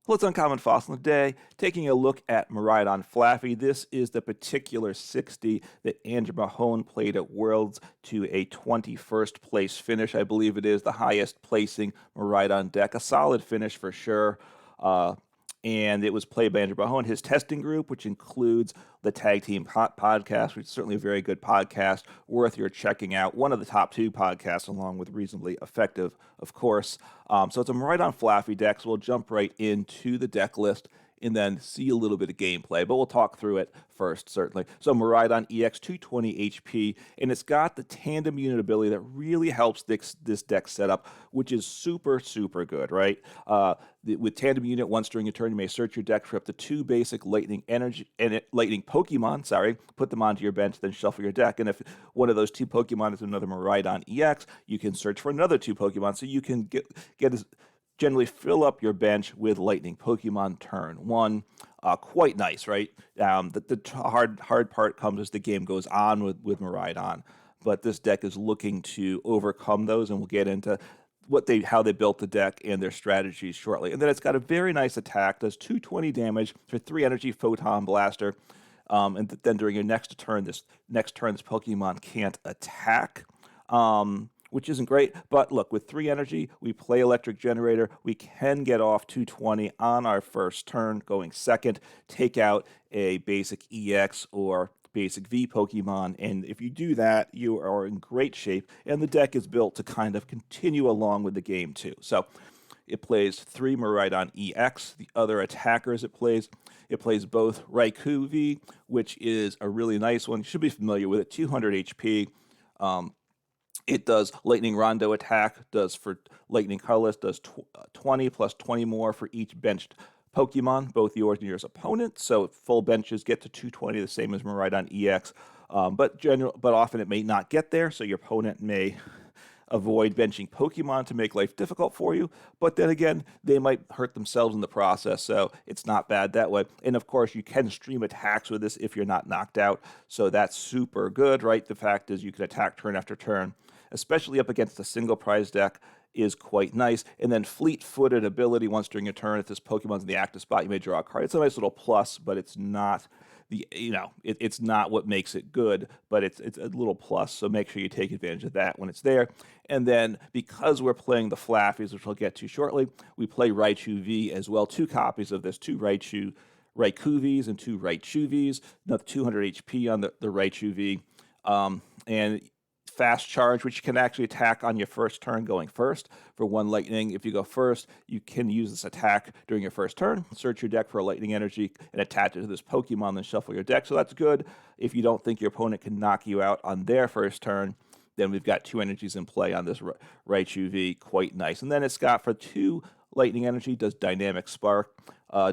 Well, it's Uncommon Fossil today, taking a look at Miraidon Flaaffy. This is the particular 60 that Andrew Mahone played at Worlds to a 21st place finish. I believe it is the highest placing Miraidon deck. A solid finish for sure. And it was played by Andrew Mahone. His testing group, which includes the Tag Team podcast, which is certainly a very good podcast, worth your checking out. One of the top two podcasts, along with Reasonably Effective, of course. So it's a Miraidon Flaaffy deck, so we'll jump right into the deck list and then see a little bit of gameplay, but we'll talk through it first, certainly. So Miraidon EX 220 HP, and it's got the tandem unit ability that really helps this deck setup, which is super, super good, right? With tandem unit, once during a turn, you may search your deck for up to 2 basic lightning Pokemon, put them onto your bench, then shuffle your deck. And if one of those 2 Pokemon is another Miraidon EX, you can search for another 2 Pokemon, so you can generally fill up your bench with lightning Pokemon turn 1. Quite nice, right? The hard part comes as the game goes on with Miraidon, but this deck is looking to overcome those, and we'll get into how they built the deck and their strategies shortly. And then it's got a very nice attack, does 220 damage for 3 energy Photon Blaster. And then during your next turn, this Pokemon can't attack. Which isn't great, but look, with 3 energy, we play Electric Generator, we can get off 220 on our first turn, going second, take out a basic EX or basic V Pokemon, and if you do that, you are in great shape, and the deck is built to kind of continue along with the game too. So it plays 3 Miraidon EX, the other attackers it plays both Raikou V, which is a really nice one, you should be familiar with it, 200 HP, it does Lightning Rondo attack, does for Lightning Colorless, does 20 plus 20 more for each benched Pokemon, both yours and your opponent. So full benches get to 220, the same as Miraidon EX. But often it may not get there, so your opponent may avoid benching Pokemon to make life difficult for you. But then again, they might hurt themselves in the process, so it's not bad that way. And of course, you can stream attacks with this if you're not knocked out, so that's super good, right? The fact is you can attack turn after turn, especially up against a single prize deck, is quite nice. And then fleet-footed ability, once during a turn, if this Pokemon's in the active spot, you may draw a card. It's a nice little plus, but it's not it's not what makes it good, but it's a little plus, so make sure you take advantage of that when it's there. And then, because we're playing the Flaffys, which we'll get to shortly, we play Raichu V as well. 2 copies of this, 2 Raikou Vs and 2 Raichu Vs, another 200 HP on the Raichu V. And fast charge, which you can actually attack on your first turn going first for 1 lightning. If you go first, you can use this attack during your first turn, search your deck for a lightning energy, and attach it to this Pokemon, then shuffle your deck. So that's good. If you don't think your opponent can knock you out on their first turn, then we've got 2 energies in play on this Raichu V. Quite nice. And then it's got for 2 lightning energy, does Dynamic Spark,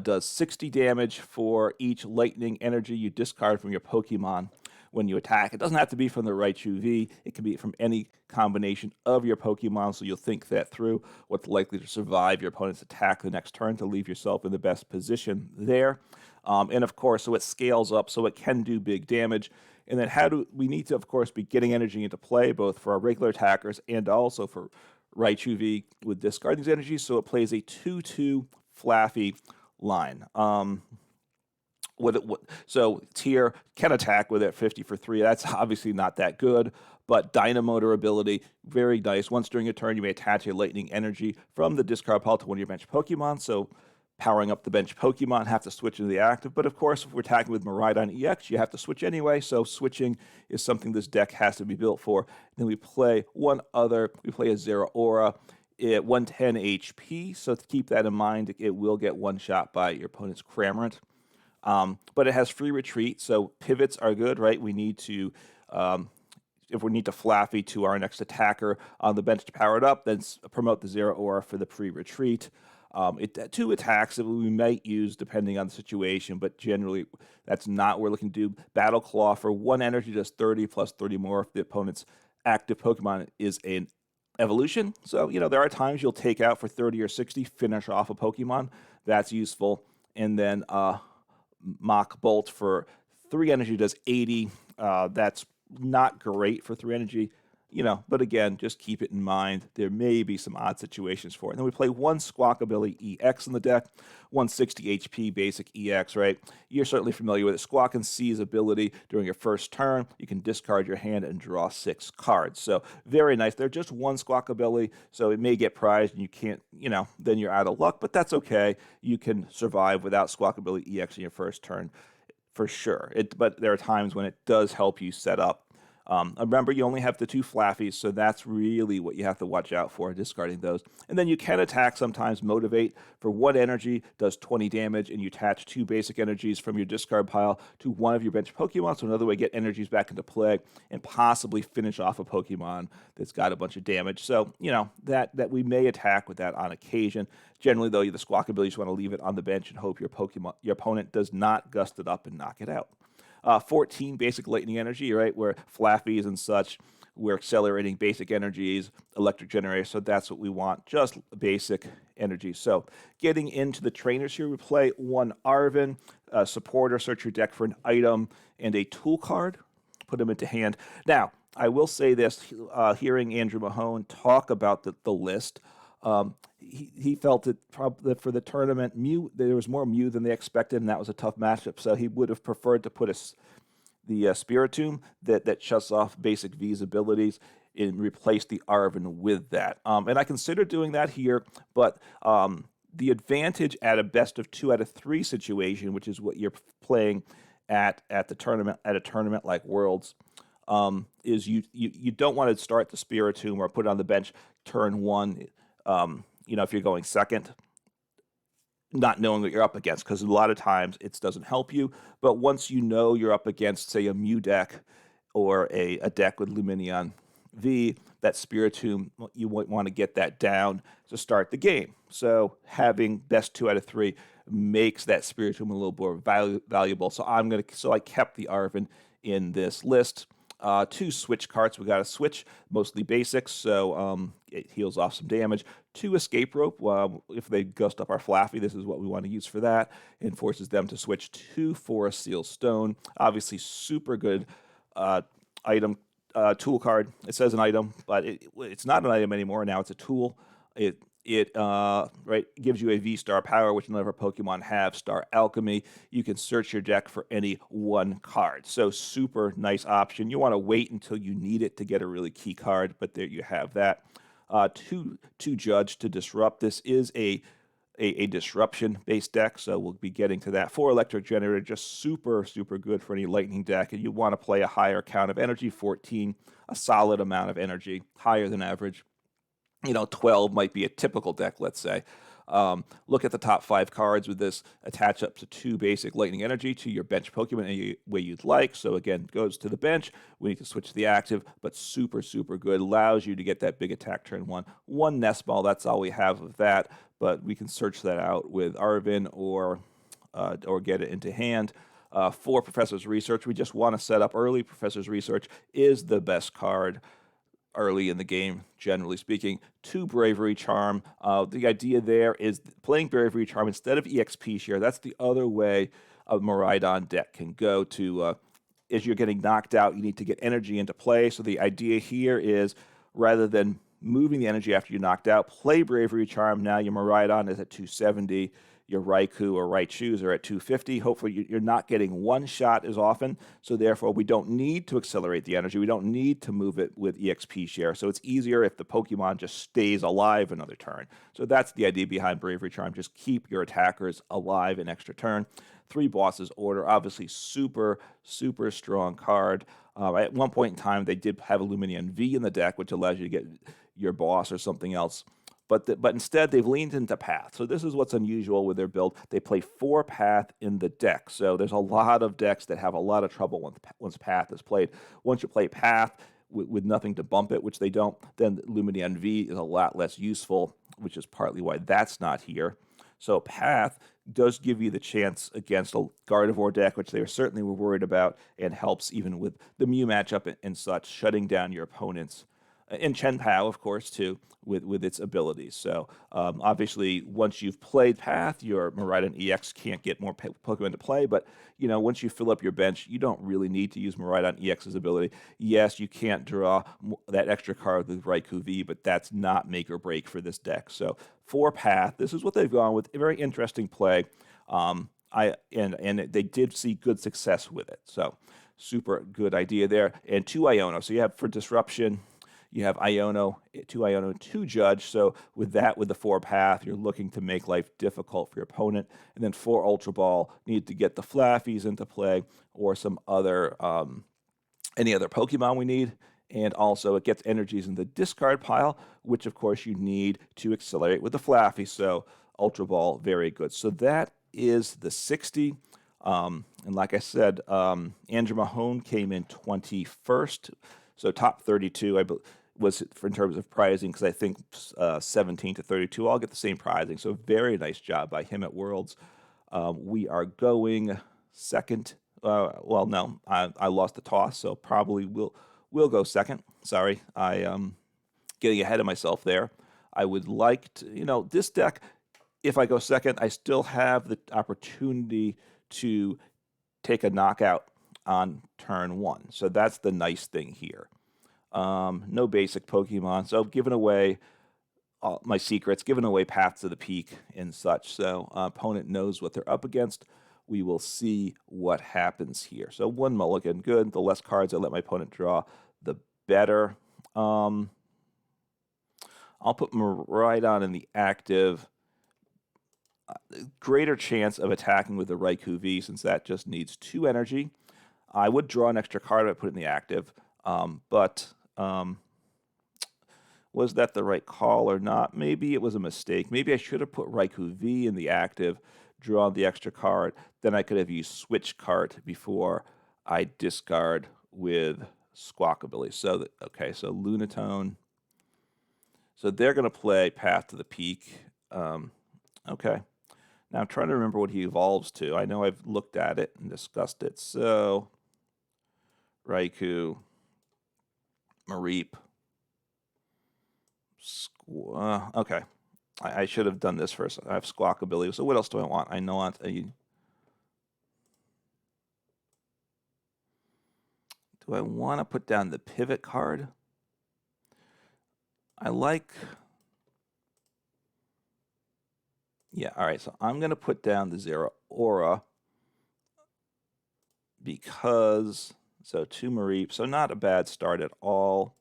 does 60 damage for each lightning energy you discard from your Pokemon when you attack. It doesn't have to be from the Raichu V. It can be from any combination of your Pokemon, so you'll think that through. What's likely to survive your opponent's attack the next turn to leave yourself in the best position there. And of course, so it scales up, so it can do big damage. And then we need to, of course, be getting energy into play, both for our regular attackers and also for Raichu V with discard these energies, so it plays a 2-2 Fllaffy line. So Tier can attack with it 50 for 3. That's obviously not that good, but Dynamotor ability, very nice. Once during a turn, you may attach a lightning energy from the discard pile to one of your bench Pokemon, so powering up the bench Pokemon, have to switch into the active. But of course, if we're attacking with Miraidon EX, you have to switch anyway, so switching is something this deck has to be built for. Then we play a Zero Aura at 110 HP, so to keep that in mind, it will get one shot by your opponent's Cramorant. But it has free retreat, so pivots are good, right? We need to, if we need to Fllaffy to our next attacker on the bench to power it up, then promote the Zero Aura for the free retreat. 2 attacks that we might use depending on the situation, but generally that's not what we're looking to do. Battle Claw for 1 energy does 30 plus 30 more if the opponent's active Pokemon is an evolution. So, there are times you'll take out for 30 or 60, finish off a Pokemon. That's useful. And then Mach Bolt for 3 energy does 80. That's not great for 3 energy. But again, just keep it in mind. There may be some odd situations for it. And then we play one Squawkabilly EX in the deck, 160 HP basic EX, right? You're certainly familiar with it. Squawk and Seize ability during your first turn. You can discard your hand and draw 6 cards. So very nice. They're just one Squawkabilly, so it may get prized and you can't, then you're out of luck, but that's okay. You can survive without Squawkabilly EX in your first turn for sure. But there are times when it does help you set up. Remember, you only have the 2 Flaffies, so that's really what you have to watch out for, discarding those. And then you can attack sometimes, Motivate. For 1 energy, does 20 damage, and you attach 2 basic energies from your discard pile to one of your bench Pokemon, so another way to get energies back into play and possibly finish off a Pokemon that's got a bunch of damage. So, that we may attack with that on occasion. Generally, though, the Squawkabilly, you just want to leave it on the bench and hope your opponent does not gust it up and knock it out. 14 basic lightning energy, right? Where Flaffies and such, we're accelerating basic energies, electric generators, so that's what we want, just basic energy. So getting into the trainers here, we play 1 Arven, supporter, search your deck for an item, and a tool card, put them into hand. Now, I will say this, hearing Andrew Mahone talk about the list, he felt that probably for the tournament, there was more Mew than they expected, and that was a tough matchup. So he would have preferred to put the Spiritomb that shuts off basic V's abilities and replace the Arven with that. And I considered doing that here, but the advantage at a best of 2 out of 3 situation, which is what you're playing at the tournament, at a tournament like Worlds, is you don't want to start the Spiritomb or put it on the bench turn 1. If you're going second, not knowing what you're up against, because a lot of times it doesn't help you. But once you know you're up against, say, a Mew deck or a deck with Lumineon V, that Spiritomb, you might want to get that down to start the game. So having best 2 out of 3 makes that Spiritomb a little more valuable. So I kept the Arven in this list. 2 switch cards. We got a switch, mostly basics, so it heals off some damage. 2 escape rope. If they gust up our Flaffy, this is what we want to use for that. It forces them to switch to Forest Seal Stone. Obviously, super good item tool card. It says an item, but it's not an item anymore. Now it's a tool. It gives you a V-Star power, which none of our Pokemon have. Star Alchemy. You can search your deck for any 1 card. So super nice option. You want to wait until you need it to get a really key card, but there you have that. 2 Judge to Disrupt. This is a disruption-based deck, so we'll be getting to that. 4 Electric Generator, just super, super good for any lightning deck, and you want to play a higher count of energy, 14, a solid amount of energy, higher than average. 12 might be a typical deck, let's say. Look at the top 5 cards with this. Attach up to 2 basic lightning energy to your bench Pokemon any way you'd like. So again, goes to the bench. We need to switch to the active, but super, super good. Allows you to get that big attack turn 1. 1 Nest Ball, that's all we have of that, but we can search that out with Arven or get it into hand. 4 Professor's Research. We just want to set up early. Professor's Research is the best card early in the game, generally speaking. 2 Bravery Charm. The idea there is playing Bravery Charm instead of EXP Share. That's the other way a Miraidon deck can go to. As you're getting knocked out, you need to get energy into play. So the idea here is, rather than moving the energy after you're knocked out, play Bravery Charm. Now your Miraidon is at 270. Your Raikou or Raichus are at 250. Hopefully you're not getting 1 shot as often, so therefore we don't need to accelerate the energy. We don't need to move it with EXP Share, so it's easier if the Pokemon just stays alive another turn. So that's the idea behind Bravery Charm. Just keep your attackers alive an extra turn. 3 Bosses Order, obviously super, super strong card. At one point in time, they did have a Lumineon V in the deck, which allows you to get your boss or something else. But instead, they've leaned into Path. So this is what's unusual with their build. They play 4 Path in the deck. So there's a lot of decks that have a lot of trouble once Path is played. Once you play Path with nothing to bump it, which they don't, then Lumineon V is a lot less useful, which is partly why that's not here. So Path does give you the chance against a Gardevoir deck, which they certainly were worried about, and helps even with the Mew matchup and such, shutting down your opponent's and Chen Pao, of course, too, with its abilities. So obviously, once you've played Path, your Miraidon EX can't get more Pokemon to play. But once you fill up your bench, you don't really need to use Miraidon EX's ability. Yes, you can't draw that extra card with Raikou V, but that's not make or break for this deck. So for Path, this is what they've gone with. A very interesting play. And they did see good success with it. So super good idea there. And 2 Iono. So you have for Disruption, you have Iono, 2 Iono, 2 Judge. So with that, with the 4 Path, you're looking to make life difficult for your opponent. And then 4 Ultra Ball, need to get the Flaffys into play or some other, any other Pokemon we need. And also it gets energies in the discard pile, which of course you need to accelerate with the Flaffy. So Ultra Ball, very good. So that is the 60. And like I said, Andrew Mahone came in 21st. So top 32 was in terms of pricing, because I think 17 to 32 all get the same pricing. So very nice job by him at Worlds. We are going second. Well, no, I lost the toss, so probably we'll go second. Sorry, I getting ahead of myself there. I would like to, this deck, if I go second, I still have the opportunity to take a knockout on turn 1. So that's the nice thing here. No basic Pokemon, so giving away my secrets, giving away Paths to the Peak and such. So opponent knows what they're up against. We will see what happens here. So 1 mulligan, good. The less cards I let my opponent draw, the better. I'll put Miraidon in the active. Greater chance of attacking with the Raikou V, since that just needs 2 energy. I would draw an extra card if I put it in the active, but was that the right call or not? Maybe it was a mistake. Maybe I should have put Raikou V in the active, drawn the extra card. Then I could have used Switch Card before I discard with Squawkabilly. So, okay, so Lunatone. So they're going to play Path to the Peak. Okay. Now I'm trying to remember what he evolves to. I know I've looked at it and discussed it. So, Raikou, Mareep. Okay. I should have done this first. I have Squawkabilly. So what else do I want? I know do I want to put down the pivot card? Yeah, all right. So I'm going to put down the Zero Aura because, so 2 Mareep. So not a bad start at all.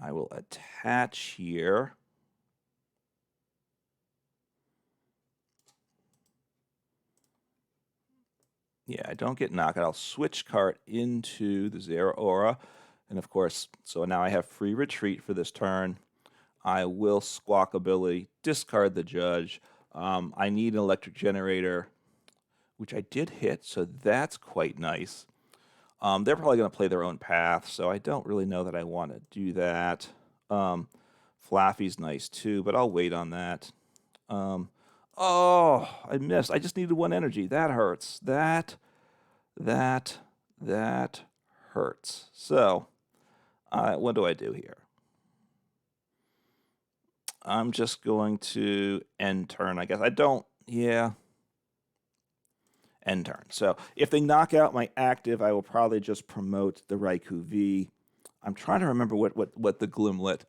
I will attach here. Yeah, I don't get knockout. I'll switch card into the Zero Aura. And of course, so now I have free retreat for this turn. I will Squawkabilly, discard the Judge. I need an Electric Generator, which I did hit, so that's quite nice. They're probably going to play their own path, so I don't really know that I want to do that. Flaffy's nice too, but I'll wait on that. Oh, I missed. I just needed 1 energy. That hurts. That hurts. So, what do I do here? I'm just going to end turn, I guess. End turn. So if they knock out my active, I will probably just promote the Raikou V. I'm trying to remember what the Glimmet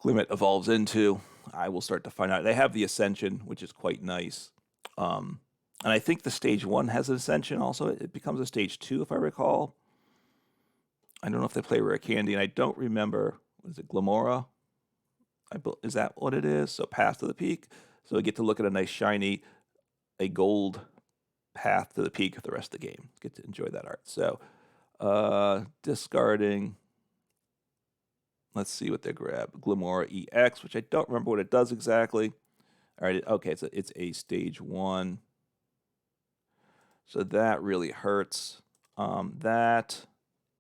evolves into. I will start to find out. They have the Ascension, which is quite nice. And I think the Stage 1 has an Ascension also. It becomes a Stage 2, if I recall. I don't know if they play Rare Candy, and I don't remember, is it Glamora? Is that what it is? So Path to the Peak. So we get to look at a nice shiny, a gold Path to the Peak for the rest of the game. Get to enjoy that art. So discarding. Let's see what they grab. Glamora EX, which I don't remember what it does exactly. All right, okay, it's a Stage 1. So that really hurts. That,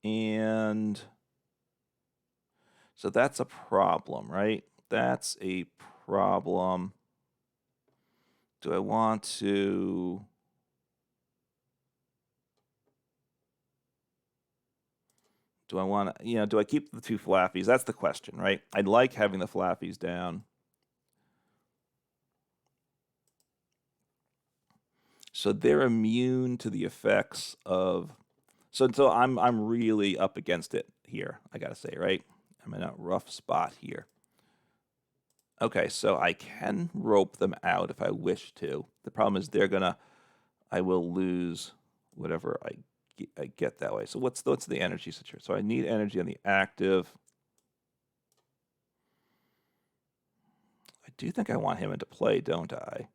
and so that's a problem, right? That's a problem. Do I want to... Do I want to, do I keep the 2 Flaffies? That's the question, right? I like having the Flaffies down. So they're immune to the effects of. So I'm really up against it here. I gotta say, right? I'm in a rough spot here. Okay, so I can rope them out if I wish to. The problem is I will lose whatever I get that way. So what's the energy situation? So I need energy on the active. I do think I want him into play, don't I?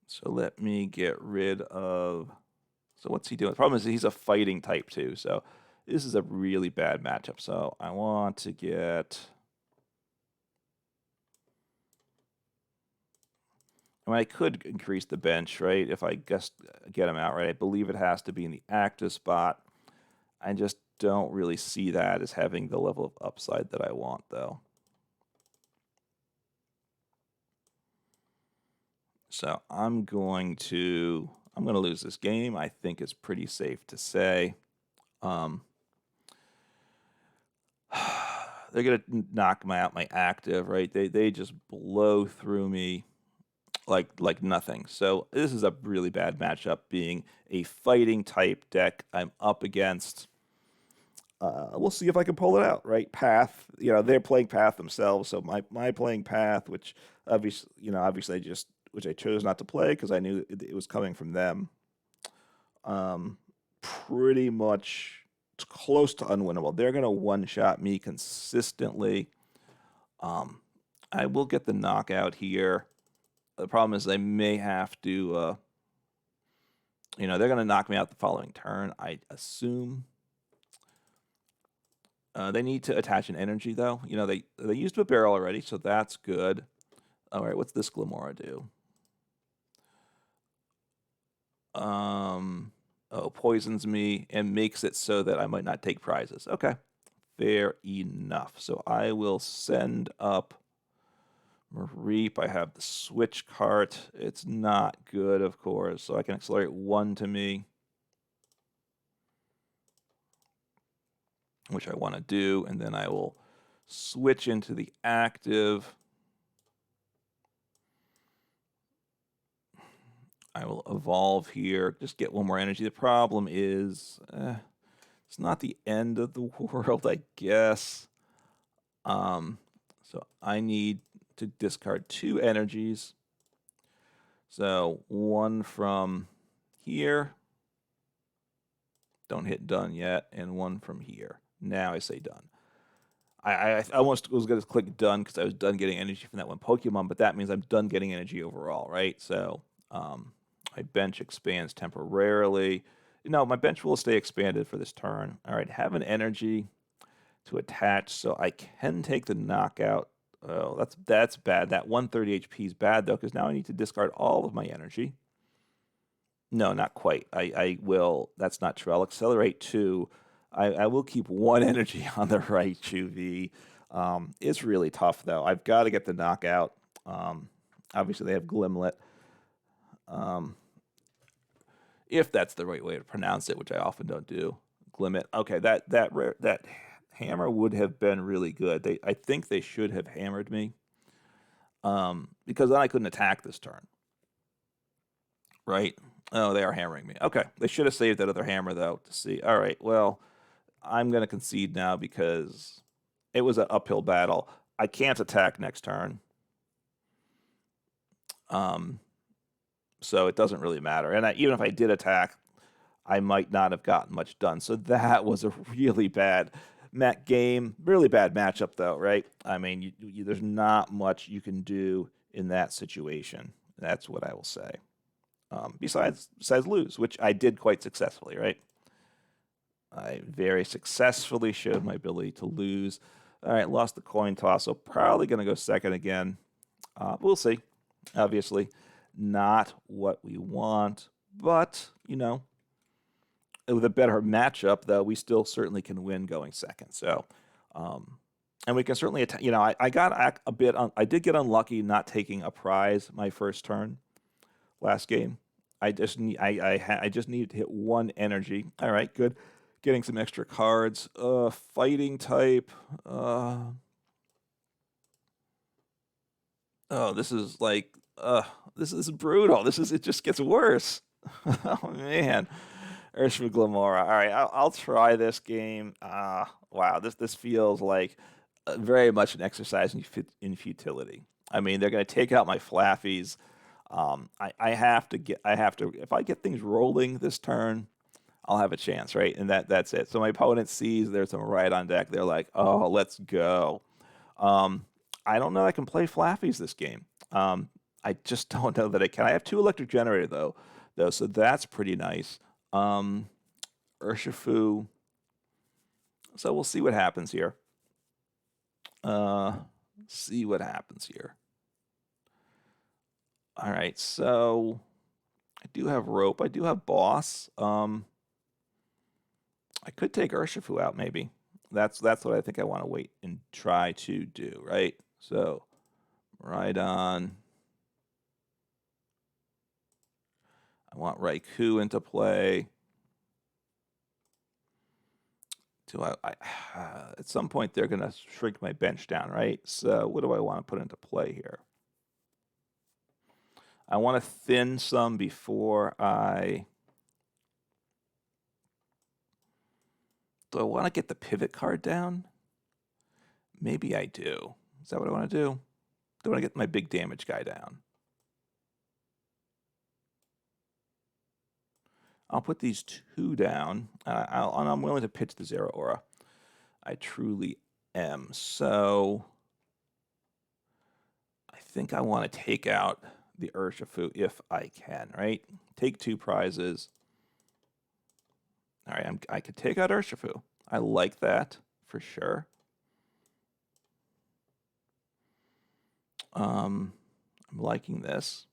So let me get rid of. So what's he doing? The problem is he's a fighting type too. So this is a really bad matchup. So I want to get. I mean, I could increase the bench, right? If I just get him out, right? I believe it has to be in the active spot. I just don't really see that as having the level of upside that I want, though. So I'm going to lose this game. I think it's pretty safe to say. They're gonna knock out my active, right? They just blow through me like nothing. So this is a really bad matchup. Being a fighting type deck, I'm up against. We'll see if I can pull it out, right? Path, they're playing Path themselves, so my playing Path, which obviously I chose not to play because I knew it was coming from them. Pretty much close to unwinnable. They're gonna one-shot me consistently. I will get the knockout here. The problem is they may have to, they're gonna knock me out the following turn, I assume. They need to attach an energy, though. They used a barrel already, so that's good. All right, what's this Glamora do? Poisons me and makes it so that I might not take prizes. Okay, fair enough. So I will send up Reap. I have the switch cart. It's not good, of course, so I can accelerate 1 to me, which I want to do, and then I will switch into the active. I will evolve here, just get 1 more energy. The problem is, it's not the end of the world, I guess. So I need to discard 2 energies. So 1 from here. Don't hit done yet, and 1 from here. Now I say done. I almost was going to click done because I was done getting energy from that one Pokemon, but that means I'm done getting energy overall, right? So my bench expands temporarily. No, my bench will stay expanded for this turn. All right, have an energy to attach, so I can take the knockout. Oh, that's bad. That 130 HP is bad, though, because now I need to discard all of my energy. No, not quite. I will. That's not true. I'll accelerate 2. I will keep 1 energy on the Raichu V. It's really tough, though. I've got to get the knockout. Obviously, they have Glimlet. If that's the right way to pronounce it, which I often don't do. Glimmet. Okay, that hammer would have been really good. I think they should have hammered me, because then I couldn't attack this turn. Right? Oh, they are hammering me. Okay, they should have saved that other hammer, though, to see. All right, well, I'm going to concede now because it was an uphill battle. I can't attack next turn. So it doesn't really matter. And even if I did attack, I might not have gotten much done. So that was a really bad game. Really bad matchup, though, right? I mean, there's not much you can do in that situation. That's what I will say. Besides lose, which I did quite successfully, right? I very successfully showed my ability to lose. All right, lost the coin toss, so probably going to go second again. We'll see. Obviously, not what we want, but, with a better matchup, though, we still certainly can win going second. So, and we can certainly attack. I got a bit. I did get unlucky not taking a prize my first turn last game. I just needed to hit one energy. All right, good. Getting some extra cards. Fighting type. Oh, this is like this is brutal. It just gets worse. Oh man. Ursula Glamora. All right, I'll try this game. Wow, this feels like very much an exercise in futility. I mean, they're going to take out my Flaffies. I have to if I get things rolling this turn, I'll have a chance, right? And that's it. So my opponent sees there's some right on deck. They're like, oh, let's go. Um, I don't know I can play Flaffies this game. I just don't know that I can. I have two electric generator though, so that's pretty nice. Um, Urshifu. So we'll see what happens here. Uh, see what happens here. All right, so I do have rope. I do have boss. I could take Urshifu out maybe. That's what I think I want to wait and try to do, right? So Miraidon. I want Raikou into play. At some point they're going to shrink my bench down, right? So what do I want to put into play here? I want to thin some before I... Do I want to get the pivot card down? Maybe I do. Is that what I want to do? Do I want to get my big damage guy down? I'll put these two down. And I'm willing to pitch the Zero Aura. I truly am. So I think I want to take out the Urshifu if I can, right? Take two prizes. All right, I could take out Urshifu. I like that for sure. I'm liking this.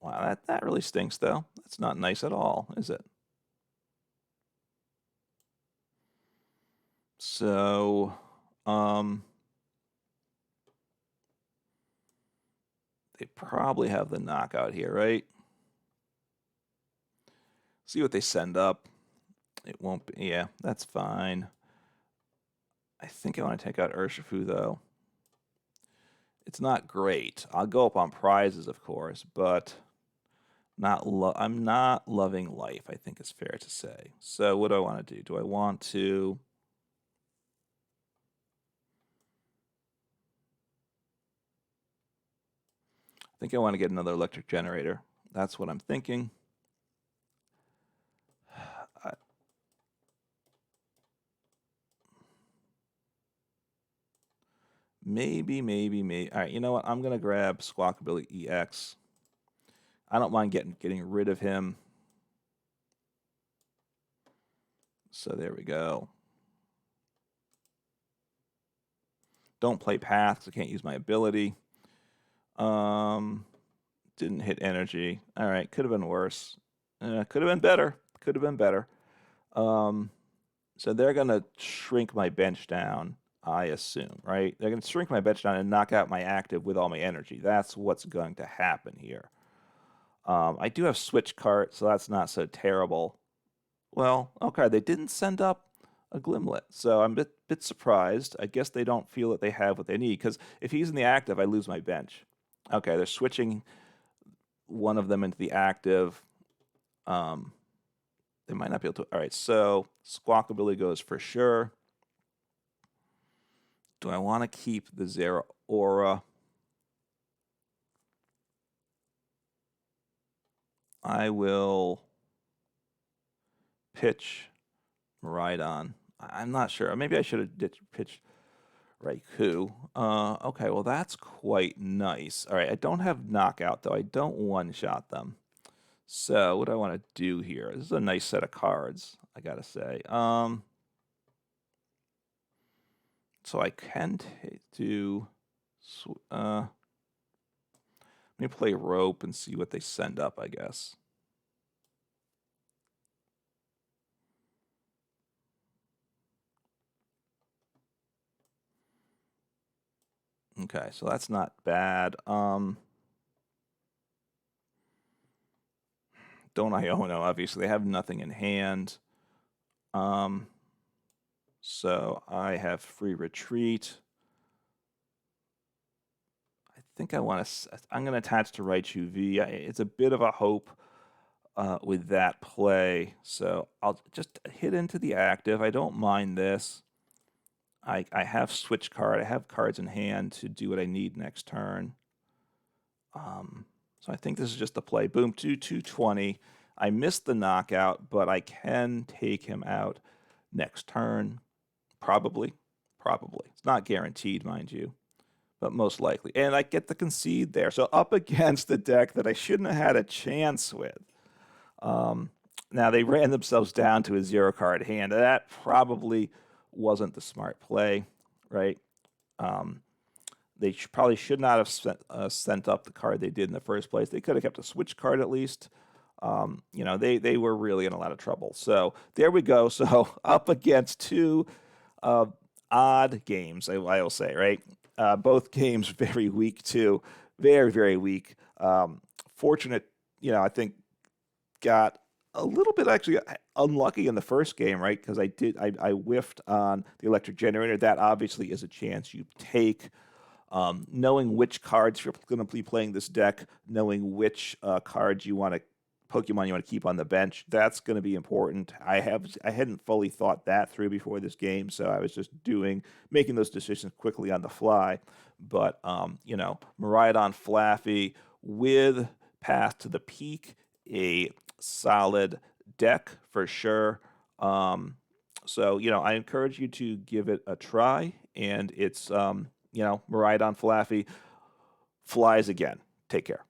Wow, that really stinks though. That's not nice at all, is it? So, they probably have the knockout here, right? See what they send up. It won't be, yeah, that's fine. I think I want to take out Urshifu though. It's not great. I'll go up on prizes, of course, but I'm not loving life, I think it's fair to say. So what do I want to do? Do I want to... I think I want to get another electric generator. That's what I'm thinking. Maybe. All right, you know what? I'm going to grab Squawkabilly EX. I don't mind getting rid of him. So there we go. Don't play Path because I can't use my ability. Didn't hit energy. All right, could have been worse. Could have been better. Could have been better. So they're going to shrink my bench down, I assume, right? They're going to shrink my bench down and knock out my active with all my energy. That's what's going to happen here. I do have switch cart, so that's not so terrible. Well, okay, they didn't send up a Glimlet, so I'm a bit surprised. I guess they don't feel that they have what they need, because if he's in the active, I lose my bench. Okay, they're switching one of them into the active. They might not be able to. All right, so Squawkabilly goes for sure. Do I want to keep the Zero Aura? I will pitch Miraidon. I'm not sure. Maybe I should have pitched Raikou. Okay, well, that's quite nice. All right, I don't have knockout, though. I don't one-shot them. So what do I want to do here? This is a nice set of cards, I got to say. So I can do... let me play rope and see what they send up, I guess. Okay, so that's not bad. don't Iono, obviously. I have nothing in hand. So I have free retreat. I think I'm going to attach to Raichu V. It's a bit of a hope with that play. So I'll just hit into the active. I don't mind this. I have switch card. I have cards in hand to do what I need next turn. So I think this is just the play. Boom, 220. I missed the knockout, but I can take him out next turn. Probably. It's not guaranteed, mind you, but most likely. And I get the concede there. So up against the deck that I shouldn't have had a chance with. Now they ran themselves down to a 0-card hand. That probably wasn't the smart play, right? They probably should not have sent up the card they did in the first place. They could have kept a switch card at least. They were really in a lot of trouble. So there we go. So up against two odd games, I will say, right? Both games very weak too. Very, very weak. Fortunate, I think got a little bit actually unlucky in the first game, right? Because I whiffed on the electric generator. That obviously is a chance you take. Knowing which cards you're going to be playing this deck, knowing which cards Pokemon you want to keep on the bench, that's going to be important. I hadn't fully thought that through before this game, so I was just making those decisions quickly on the fly. But Miraidon Flaaffy with Path to the Peak, a solid deck for sure. So I encourage you to give it a try, and it's Miraidon Flaaffy flies again. Take care.